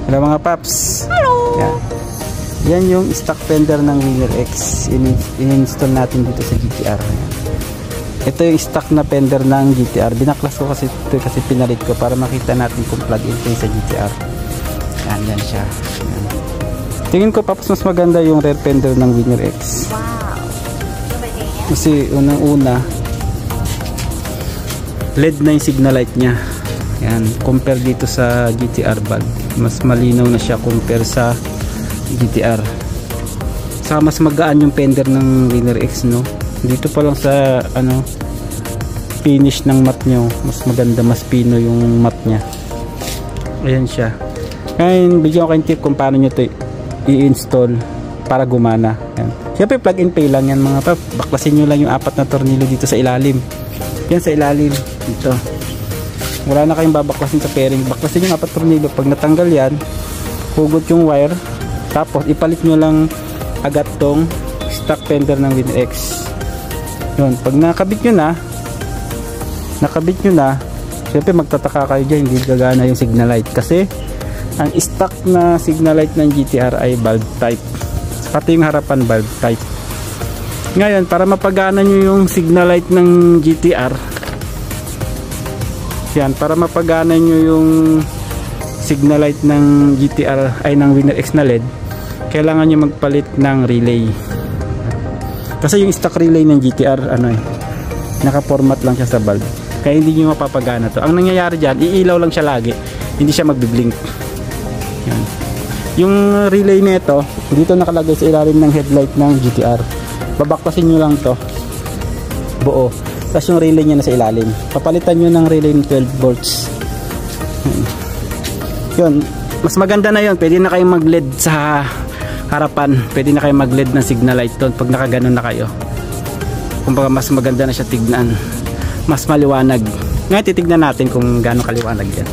Hello mga paps. Hello. Yan yung stock fender ng Winner X. In-install natin dito sa GTR. Ito yung stock na fender ng GTR. Binaklas ko kasi ito kasi pinalit ko para makita natin kung plug-in play sa GTR. Yan siya. Yan. Tingin ko paps mas maganda yung rear fender ng Winner X. Wow. Kasi unang-una LED na yung signal light niya. Yan, compare dito sa GTR bulb. Mas malinaw na siya compare sa GTR. Saka mas magaan yung fender ng Winner X, no? Dito pa lang sa finish ng mat nyo, mas maganda, mas pino yung mat nya. Ayan siya. Ngayon, bigyan ko kayong tip kung paano nyo ito i-install para gumana. Yan. Siyempre plug and play lang yan mga pap. Baklasin nyo lang yung 4 na tornilyo dito sa ilalim. Yan sa ilalim dito. Wala na kayong babaklasin sa pairing. Baklasin yung 4 tornilyo. Pag natanggal yan, hugot yung wire. Tapos ipalit nyo lang agad tong stock fender ng Winner X. Yun. Pag nakabit nyo na, syempre magtataka kayo dyan, hindi gagana yung signal light. Kasi ang stock na signal light ng GTR ay bulb type. Pati yung harapan bulb type. Ngayon, para mapagana nyo yung signal light ng GTR, yan, para mapagana nyo yung signal light ng GTR ay ng Winner X na LED, kailangan nyo magpalit ng relay. Kasi yung stock relay ng GTR naka-format lang siya sa bulb, kaya hindi nyo mapapagana to. Ang nangyayari dyan, iilaw lang siya lagi, hindi siya magbiblink. Yan. Yung relay nito dito nakalagay sa ilalim ng headlight ng GTR. Babaklasin nyo lang to buo, tapos yung relay nya nasa ilalim, papalitan nyo ng relay ng 12 volts. Yun, mas maganda na yun. Pwede na kayong mag LED sa harapan, pwede na kayong mag LED ng signal light doon pag nakaganon na kayo. Kumbaga mas maganda na siya tignan, mas maliwanag. Ngayon titignan natin kung gaano kaliwanag yan.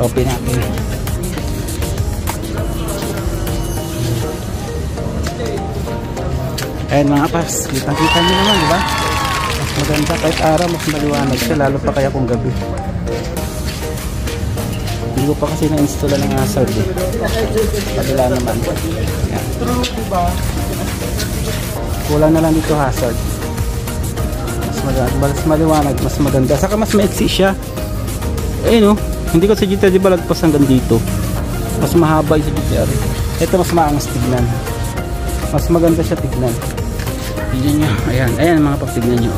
Open natin. Ayan mga paps, kitang-kita nyo naman, diba? Mas maganda kahit araw, mas maliwanag siya, lalo pa kaya kung gabi. Hindi ko pa kasi na-install ng hazard eh. Kabila naman. Ayan. Kulang na lang dito hazard. Mas maliwanag, mas maganda. Saka mas maiksi siya. Ayun hindi ko sa GTR diba lagpas hanggang dito. Mas mahaba yung sa GTR. Ito mas maangas tignan. Mas maganda siya tignan. Tignan nyo. Ayan mga pag tignan nyo.